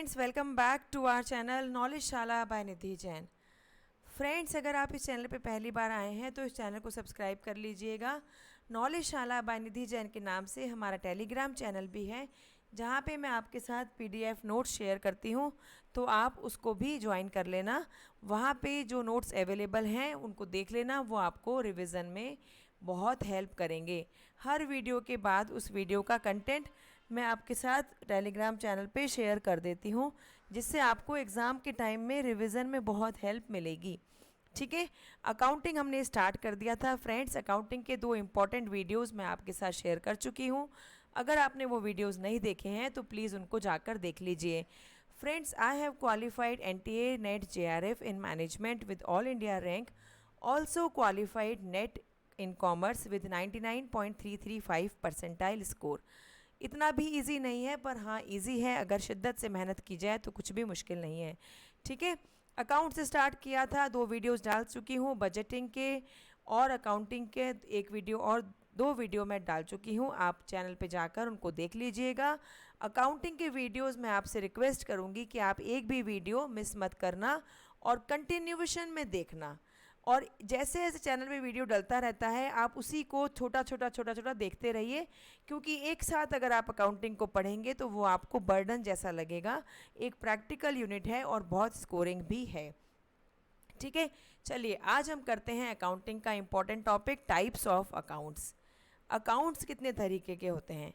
Friends, welcome back to our channel Knowledge Shala by Nidhi Jain. Friends, अगर आप इस चैनल पे पहली बार आए हैं तो इस चैनल को सब्सक्राइब कर लीजिएगा। नॉलेज शाला बाय निधि जैन के नाम से हमारा टेलीग्राम चैनल भी है, जहाँ पे मैं आपके साथ पीडीएफ नोट्स शेयर करती हूँ, तो आप उसको भी ज्वाइन कर लेना। वहाँ पे जो नोट्स अवेलेबल हैं उनको देख लेना, वो आपको रिवीजन में बहुत हेल्प करेंगे। हर वीडियो के बाद उस वीडियो का कंटेंट मैं आपके साथ टेलीग्राम चैनल पे शेयर कर देती हूँ, जिससे आपको एग्ज़ाम के टाइम में रिवीजन में बहुत हेल्प मिलेगी। ठीक है, अकाउंटिंग हमने स्टार्ट कर दिया था फ्रेंड्स। अकाउंटिंग के 2 इम्पॉर्टेंट वीडियोस मैं आपके साथ शेयर कर चुकी हूँ। अगर आपने वो वीडियोस नहीं देखे हैं तो प्लीज़ उनको जाकर देख लीजिए। Friends, I have qualified NTA NET JRF in management with all India rank, also qualified net in commerce with 99.335 percentile score. इतना भी इजी नहीं है, पर हाँ इजी है। अगर शिद्दत से मेहनत की जाए तो कुछ भी मुश्किल नहीं है। ठीक है, अकाउंट से स्टार्ट किया था, 2 वीडियोस डाल चुकी हूँ बजटिंग के और अकाउंटिंग के। 1 वीडियो और 2 वीडियो मैं डाल चुकी हूँ, आप चैनल पे जाकर उनको देख लीजिएगा। अकाउंटिंग के वीडियोस में आपसे रिक्वेस्ट करूँगी कि आप एक भी वीडियो मिस मत करना और कंटिन्यूएशन में देखना। और जैसे जैसे चैनल पे वीडियो डलता रहता है, आप उसी को छोटा छोटा देखते रहिए, क्योंकि एक साथ अगर आप अकाउंटिंग को पढ़ेंगे तो वो आपको बर्डन जैसा लगेगा। एक प्रैक्टिकल यूनिट है और बहुत स्कोरिंग भी है। ठीक है, चलिए आज हम करते हैं अकाउंटिंग का important topic, types of accounts. Accounts कितने तरीके के होते हैं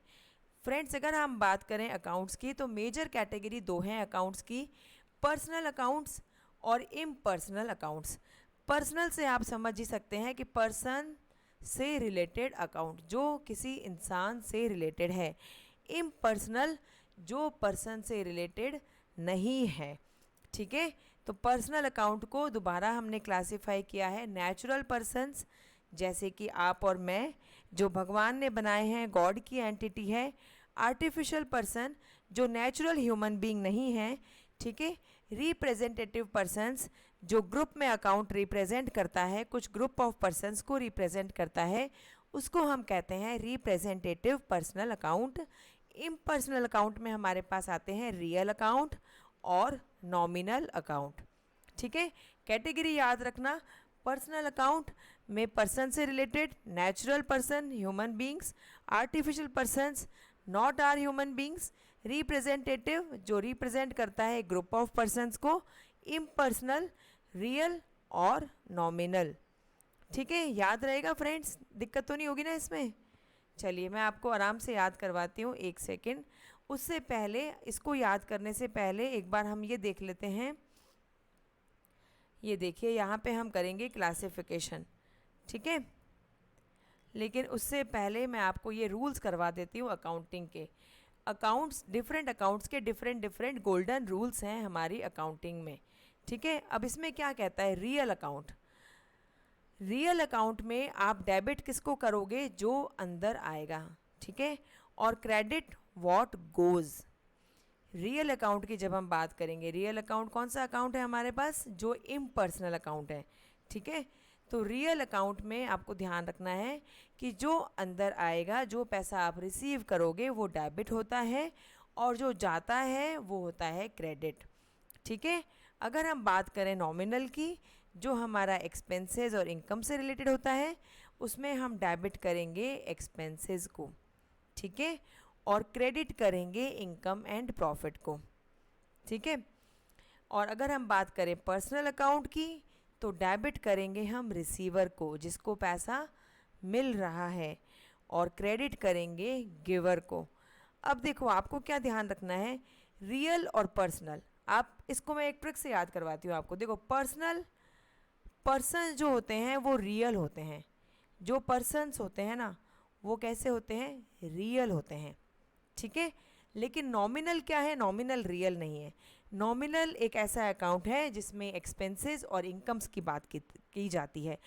फ्रेंड्स? अगर हम बात करें अकाउंट्स की तो मेजर कैटेगरी 2 हैं अकाउंट्स की, पर्सनल अकाउंट्स और इम्पर्सनल अकाउंट्स। पर्सनल से आप समझ ही सकते हैं कि पर्सन से रिलेटेड अकाउंट, जो किसी इंसान से रिलेटेड है। इम्पर्सनल, जो पर्सन से रिलेटेड नहीं है। ठीक है, तो पर्सनल अकाउंट को दोबारा हमने क्लासिफाई किया है। नेचुरल पर्सन्स, जैसे कि आप और मैं, जो भगवान ने बनाए हैं, गॉड की एंटिटी है। आर्टिफिशियल पर्सन, जो नेचुरल ह्यूमन बीइंग नहीं है। ठीक है, रिप्रेजेंटेटिव पर्सन्स, जो ग्रुप में अकाउंट रिप्रेजेंट करता है, कुछ ग्रुप ऑफ पर्सन्स को रिप्रेजेंट करता है, उसको हम कहते हैं representative personal account. Impersonal account में हमारे पास आते हैं रियल अकाउंट और नॉमिनल अकाउंट। ठीक है, कैटेगरी याद रखना। पर्सनल अकाउंट में पर्सन से related, natural person human beings, artificial persons not are human beings, representative जो रिप्रेजेंट करता है ग्रुप ऑफ पर्सन्स को, इम्पर्सनल रियल और नॉमिनल। ठीक है, याद रहेगा फ्रेंड्स, दिक्कत तो नहीं होगी ना इसमें? चलिए मैं आपको आराम से याद करवाती हूँ, 1 सेकेंड। उससे पहले, इसको याद करने से पहले एक बार हम ये देख लेते हैं। ये देखिए, यहाँ पे हम करेंगे क्लासिफिकेशन। ठीक है, लेकिन उससे पहले मैं आपको ये रूल्स करवा देती हूँ अकाउंटिंग के। अकाउंट्स, डिफरेंट अकाउंट्स के डिफरेंट गोल्डन रूल्स हैं हमारी अकाउंटिंग में। ठीक है, अब इसमें क्या कहता है रियल अकाउंट। रियल अकाउंट में आप डेबिट किसको करोगे? जो अंदर आएगा। ठीक है, और credit what goes. Real account की जब हम बात करेंगे, रियल अकाउंट कौन सा अकाउंट है हमारे पास? जो इम्पर्सनल अकाउंट है। ठीक है, तो रियल अकाउंट में आपको ध्यान रखना है कि जो अंदर आएगा, जो पैसा आप रिसीव करोगे वो डेबिट होता है, और जो जाता है वो होता है क्रेडिट। ठीक है, अगर हम बात करें नॉमिनल की, जो हमारा एक्सपेंसेस और इनकम से रिलेटेड होता है, उसमें हम डेबिट करेंगे एक्सपेंसेस को। ठीक है, और क्रेडिट करेंगे इनकम एंड प्रॉफिट को। ठीक है, और अगर हम बात करें पर्सनल अकाउंट की, तो डेबिट करेंगे हम रिसीवर को, जिसको पैसा मिल रहा है, और क्रेडिट करेंगे गिवर को। अब देखो, आपको क्या ध्यान रखना है, रियल और पर्सनल। आप इसको मैं एक ट्रिक से याद करवाती हूँ आपको। देखो, पर्सनल पर्सन जो होते हैं वो रियल होते हैं, जो पर्सन्स होते हैं ना वो कैसे होते हैं? रियल होते हैं। ठीक है, लेकिन नॉमिनल क्या है? नॉमिनल रियल नहीं है। नॉमिनल एक ऐसा अकाउंट है जिसमें एक्सपेंसेस और इनकम्स की बात की जाती है।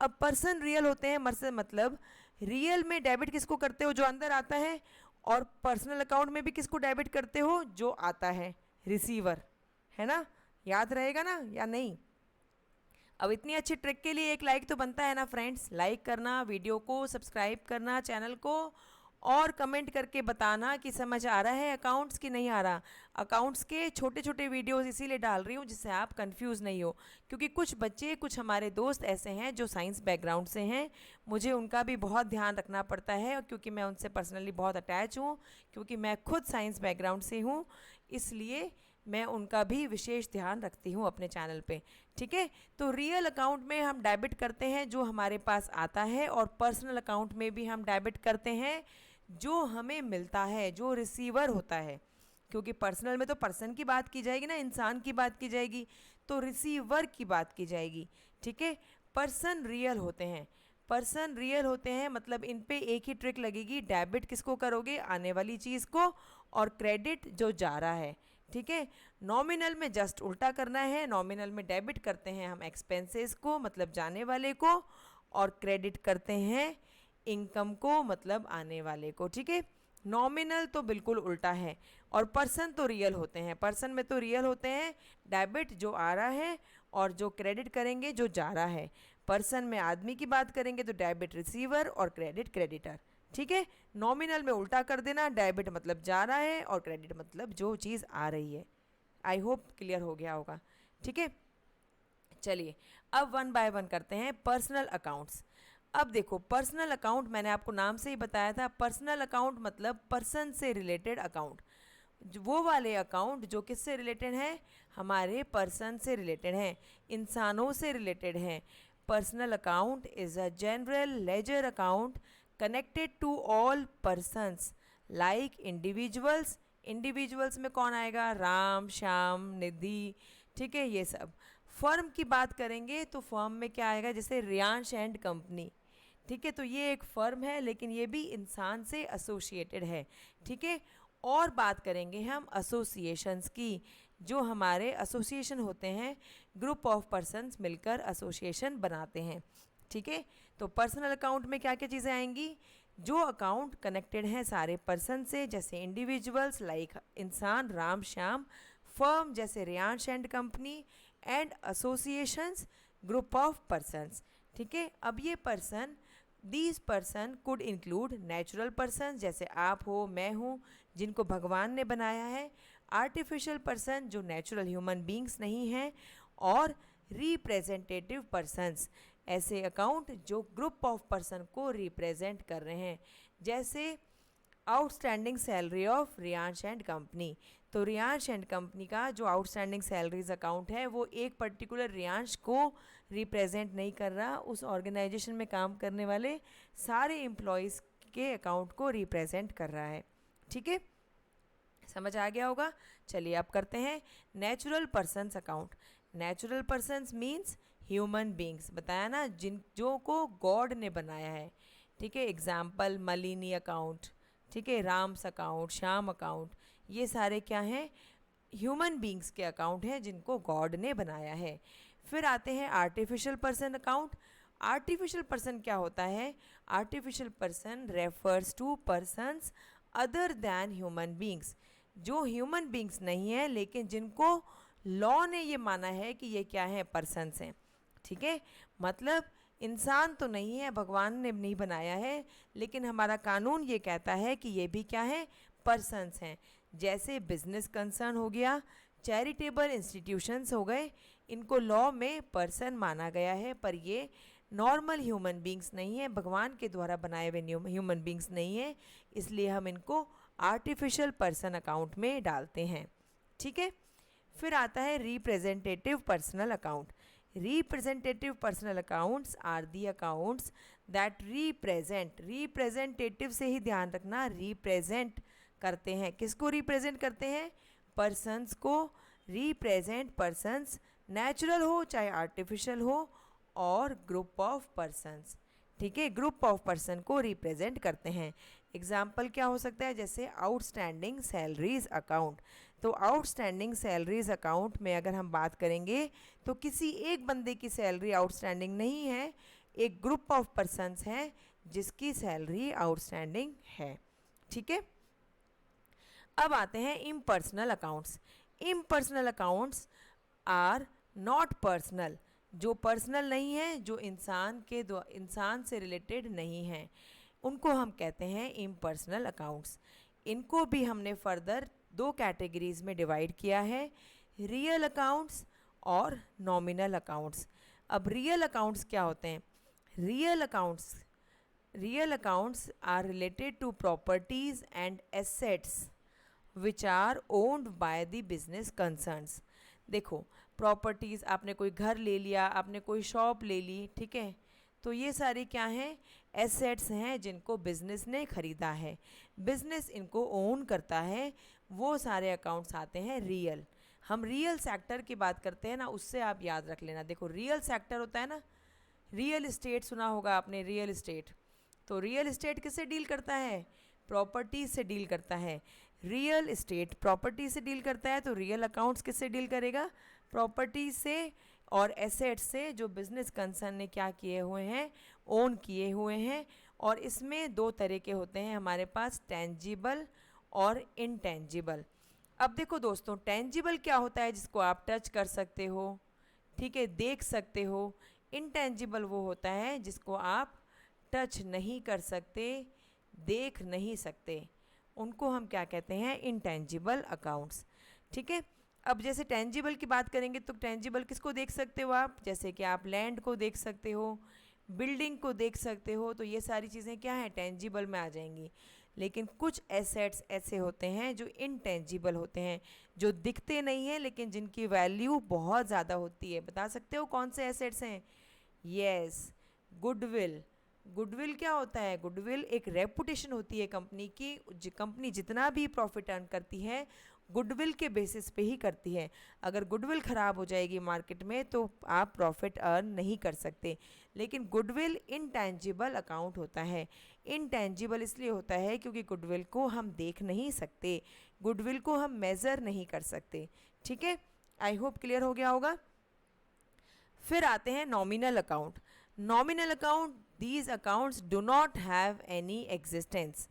अब पर्सन रियल होते हैं, मतलब रियल में डेबिट किसको करते हो? जो अंदर आता है, और पर्सनल अकाउंट में भी किसको डेबिट करते हो? जो आता है, रिसीवर। है ना, याद रहेगा ना या नहीं? अब इतनी अच्छी ट्रिक के लिए एक लाइक तो बनता है ना फ्रेंड्स? लाइक करना, वीडियो को सब्सक्राइब करना चैनल को, और कमेंट करके बताना कि समझ आ रहा है अकाउंट्स कि नहीं आ रहा। अकाउंट्स के छोटे छोटे वीडियोस इसीलिए डाल रही हूँ जिससे आप कंफ्यूज नहीं हो, क्योंकि कुछ बच्चे, कुछ हमारे दोस्त ऐसे हैं जो साइंस बैकग्राउंड से हैं, मुझे उनका भी बहुत ध्यान रखना पड़ता है, और क्योंकि मैं उनसे पर्सनली बहुत अटैच हूँ, क्योंकि मैं खुद साइंस बैकग्राउंड से हूँ, इसलिए मैं उनका भी विशेष ध्यान रखती हूँ अपने चैनल पे। ठीक है, तो रियल अकाउंट में हम डेबिट करते हैं जो हमारे पास आता है, और पर्सनल अकाउंट में भी हम डेबिट करते हैं जो हमें मिलता है, जो रिसीवर होता है, क्योंकि पर्सनल में तो पर्सन की बात की जाएगी ना, इंसान की बात की जाएगी, तो रिसीवर की बात की जाएगी। ठीक है, पर्सन रियल होते हैं, पर्सन रियल होते हैं, मतलब इन पे एक ही ट्रिक लगेगी, डेबिट किसको करोगे, आने वाली चीज़ को, और क्रेडिट जो जा रहा है। ठीक है, नॉमिनल में जस्ट उल्टा करना है, नॉमिनल में डेबिट करते हैं हम एक्सपेंसेस को, मतलब जाने वाले को, और क्रेडिट करते हैं इनकम को, मतलब आने वाले को। ठीक है, नॉमिनल तो बिल्कुल उल्टा है, और पर्सन तो रियल होते हैं, पर्सन में तो रियल होते हैं, डेबिट जो आ रहा है और जो क्रेडिट करेंगे जो जा रहा है। पर्सन में आदमी की बात करेंगे तो डेबिट रिसीवर और क्रेडिट क्रेडिटर। ठीक है, नॉमिनल में उल्टा कर देना, डेबिट मतलब जा रहा है और क्रेडिट मतलब जो चीज़ आ रही है। आई होप क्लियर हो गया होगा। ठीक है, चलिए अब वन बाय वन करते हैं पर्सनल अकाउंट्स। अब देखो, पर्सनल अकाउंट मैंने आपको नाम से ही बताया था, पर्सनल अकाउंट मतलब पर्सन से रिलेटेड अकाउंट, वो वाले अकाउंट जो किससे रिलेटेड हैं, हमारे पर्सन से रिलेटेड हैं, इंसानों से रिलेटेड हैं। Personal account is a general ledger account connected to all persons like individuals. Individuals में कौन आएगा, राम, श्याम, निधि। ठीक है, ये सब। फर्म की बात करेंगे तो फर्म में क्या आएगा, जैसे रियांश एंड कंपनी। ठीक है, तो ये एक फर्म है, लेकिन ये भी इंसान से एसोसिएटेड है। ठीक है, और बात करेंगे हम एसोसिएशंस की, जो हमारे एसोसिएशन होते हैं, ग्रुप ऑफ पर्सन्स मिलकर एसोसिएशन बनाते हैं। ठीक है, तो पर्सनल अकाउंट में क्या क्या चीज़ें आएंगी, जो अकाउंट कनेक्टेड हैं सारे पर्सन से, जैसे इंडिविजुअल्स लाइक इंसान, राम, श्याम, फर्म जैसे Riyansh and company, and associations group of persons. ठीक है, अब ये person, these person could include natural person जैसे आप हो, मैं हूँ, जिनको भगवान ने बनाया है, आर्टिफिशियल पर्सन जो नेचुरल ह्यूमन बींग्स नहीं हैं, और रिप्रेजेंटेटिव पर्सन्स, ऐसे अकाउंट जो ग्रुप ऑफ पर्सन को रिप्रेजेंट कर रहे हैं, जैसे outstanding salary of Riyansh and company. तो रियांश एंड कंपनी का जो आउटस्टैंडिंग सैलरीज अकाउंट है वो एक पर्टिकुलर रियांश को रिप्रेजेंट नहीं कर रहा, उस ऑर्गेनाइजेशन में काम करने वाले सारे एम्प्लॉयज़ के अकाउंट को रिप्रेजेंट कर रहा है। ठीक है, समझ आ गया होगा। चलिए अब करते हैं natural persons account. Natural persons means human beings, बताया ना, जिन जो को गॉड ने बनाया है। ठीक है, एग्जाम्पल मलिनी अकाउंट, ठीक है, राम्स अकाउंट, श्याम अकाउंट, ये सारे क्या हैं, ह्यूमन बींग्स के अकाउंट हैं जिनको गॉड ने बनाया है। फिर आते हैं artificial person account. Artificial person क्या होता है, artificial person refers to persons other than human beings, जो ह्यूमन बींग्स नहीं है लेकिन जिनको लॉ ने ये माना है कि ये क्या है, पर्सन्स हैं। ठीक है, मतलब इंसान तो नहीं है, भगवान ने नहीं बनाया है, लेकिन हमारा कानून ये कहता है कि ये भी क्या है, पर्सन्स हैं। जैसे बिजनेस कंसर्न हो गया, चैरिटेबल इंस्टीट्यूशंस हो गए, इनको लॉ में पर्सन माना गया है, पर ये नॉर्मल ह्यूमन बींग्स नहीं है, भगवान के द्वारा बनाए हुए ह्यूमन बींग्स नहीं है, इसलिए हम इनको आर्टिफिशियल पर्सन अकाउंट में डालते हैं। ठीक है, फिर आता है representative personal account. Representative personal accounts are the accounts that represent, representative से ही ध्यान रखना, रिप्रेजेंट करते हैं, किसको रिप्रेजेंट करते हैं, पर्सन्स को, रिप्रेजेंट पर्सन्स, नेचुरल हो चाहे आर्टिफिशियल हो, और ग्रुप ऑफ पर्सन्स। ठीक है, ग्रुप ऑफ पर्सन को रिप्रेजेंट करते हैं। एग्जाम्पल क्या हो सकता है, जैसे आउटस्टैंडिंग सैलरीज अकाउंट। तो आउटस्टैंडिंग सैलरीज अकाउंट में अगर हम बात करेंगे तो किसी एक बंदे की सैलरी आउटस्टैंडिंग नहीं है, एक ग्रुप ऑफ पर्सन्स हैं जिसकी सैलरी आउटस्टैंडिंग है। ठीक है, अब आते हैं impersonal accounts. Impersonal accounts are not personal, जो पर्सनल नहीं है, जो इंसान से रिलेटेड नहीं है। उनको हम कहते हैं इम्पर्सनल अकाउंट्स। इनको भी हमने फर्दर 2 कैटेगरीज में डिवाइड किया है, रियल अकाउंट्स और नॉमिनल अकाउंट्स। अब रियल अकाउंट्स क्या होते हैं? Real accounts are related to properties and assets which are owned by the business concerns. देखो, प्रॉपर्टीज़, आपने कोई घर ले लिया, आपने कोई शॉप ले ली, ठीक है, तो ये सारी क्या हैं? एसेट्स हैं जिनको बिजनेस ने खरीदा है, बिजनेस इनको ओन करता है, वो सारे अकाउंट्स आते हैं रियल। हम रियल सेक्टर की बात करते हैं ना, उससे आप याद रख लेना। देखो, रियल सेक्टर होता है ना, रियल इस्टेट सुना होगा आपने, रियल इस्टेट। तो रियल इस्टेट किससे डील करता है? प्रॉपर्टीज से डील करता है। रियल इस्टेट प्रॉपर्टी से डील करता है, तो रियल अकाउंट्स किससे डील करेगा? प्रॉपर्टी से और एसेट्स से, जो बिजनेस कंसर्न ने क्या किए हुए हैं? ओन किए हुए हैं। और इसमें 2 तरह के होते हैं हमारे पास, टेंजिबल और इनटेंजिबल। अब देखो दोस्तों, टेंजिबल क्या होता है? जिसको आप टच कर सकते हो, ठीक है, देख सकते हो। इनटेंजिबल वो होता है जिसको आप टच नहीं कर सकते, देख नहीं सकते, उनको हम क्या कहते हैं? इनटेंजिबल अकाउंट्स, ठीक है। अब जैसे टेंजिबल की बात करेंगे तो टेंजिबल किसको देख सकते हो आप? जैसे कि आप लैंड को देख सकते हो, बिल्डिंग को देख सकते हो, तो ये सारी चीज़ें क्या हैं? टेंजिबल में आ जाएंगी। लेकिन कुछ एसेट्स ऐसे होते हैं जो इनटेंजिबल होते हैं, जो दिखते नहीं हैं लेकिन जिनकी वैल्यू बहुत ज़्यादा होती है। बता सकते हो कौन से एसेट्स हैं? Yes, goodwill. गुडविल क्या होता है? गुडविल एक रेपुटेशन होती है कंपनी की। कंपनी जितना भी प्रॉफिट अर्न करती है गुडविल के बेसिस पे ही करती है। अगर गुडविल ख़राब हो जाएगी मार्केट में तो आप प्रॉफिट अर्न नहीं कर सकते। लेकिन गुडविल इनटेंजिबल अकाउंट होता है। इनटेंजिबल इसलिए होता है क्योंकि गुडविल को हम देख नहीं सकते, गुडविल को हम मेज़र नहीं कर सकते, ठीक है। आई होप क्लियर हो गया होगा। फिर आते हैं nominal account. Nominal account, these accounts do not have any existence.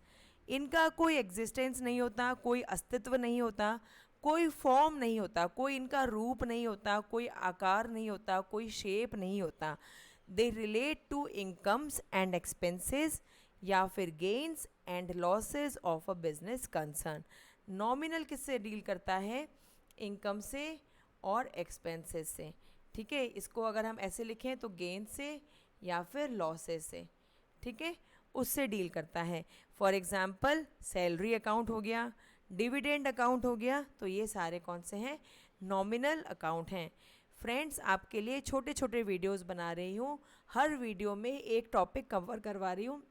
इनका कोई एग्जिस्टेंस नहीं होता, कोई अस्तित्व नहीं होता, कोई फॉर्म नहीं होता, कोई इनका रूप नहीं होता, कोई आकार नहीं होता, कोई शेप नहीं होता। They relate to incomes and expenses या फिर gains and losses of a business concern. Nominal किससे डील करता है? इनकम से और एक्सपेंसेस से, ठीक है। इसको अगर हम ऐसे लिखें तो गेन से या फिर लॉसेस से, ठीक है, उससे डील करता है। फॉर एग्जांपल सैलरी अकाउंट हो गया, डिविडेंड अकाउंट हो गया, तो ये सारे कौन से हैं? नॉमिनल अकाउंट हैं। फ्रेंड्स, आपके लिए छोटे छोटे वीडियोस बना रही हूँ, हर वीडियो में एक टॉपिक कवर करवा रही हूँ।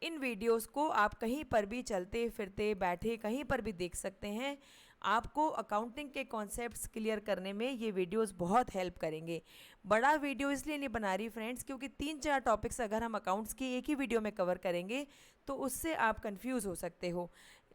इन वीडियोस को आप कहीं पर भी चलते फिरते बैठे कहीं पर भी देख सकते हैं। आपको अकाउंटिंग के कॉन्सेप्ट्स क्लियर करने में ये वीडियोस बहुत हेल्प करेंगे। बड़ा वीडियो इसलिए नहीं बना रही फ्रेंड्स क्योंकि 3-4 टॉपिक्स अगर हम अकाउंट्स की एक ही वीडियो में कवर करेंगे तो उससे आप कंफ्यूज हो सकते हो,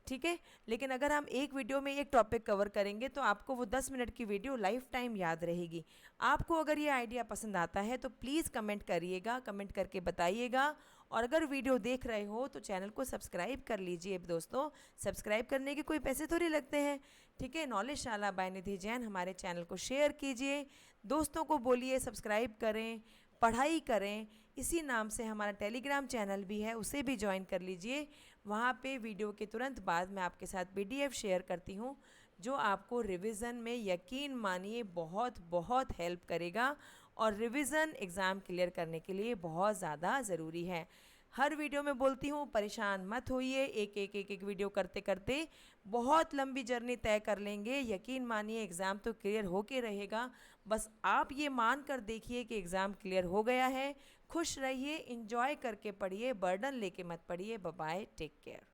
ठीक है। लेकिन अगर हम एक वीडियो में एक टॉपिक कवर करेंगे तो आपको वो 10 मिनट की वीडियो लाइफ टाइम याद रहेगी। आपको अगर ये आइडिया पसंद आता है तो प्लीज़ कमेंट करिएगा, कमेंट करके बताइएगा। और अगर वीडियो देख रहे हो तो चैनल को सब्सक्राइब कर लीजिए दोस्तों। सब्सक्राइब करने के कोई पैसे थोड़ी लगते हैं, ठीक है। नॉलेजशाला बाय निधि जैन हमारे चैनल को शेयर कीजिए, दोस्तों को बोलिए सब्सक्राइब करें, पढ़ाई करें। इसी नाम से हमारा टेलीग्राम चैनल भी है, उसे भी ज्वाइन कर लीजिए। वहाँ पे वीडियो के तुरंत बाद मैं आपके साथ PDF शेयर करती हूँ जो आपको रिवीजन में यकीन मानिए बहुत बहुत हेल्प करेगा और रिवीजन एग्ज़ाम क्लियर करने के लिए बहुत ज़्यादा ज़रूरी है। हर वीडियो में बोलती हूँ परेशान मत होइए, एक वीडियो करते करते बहुत लंबी जर्नी तय कर लेंगे। यकीन मानिए एग्ज़ाम तो क्लियर होके रहेगा। बस आप ये मान कर देखिए कि एग्ज़ाम क्लियर हो गया है। खुश रहिए, इंजॉय करके पढ़िए, बर्डन लेके मत पढ़िए। Bye bye, take care.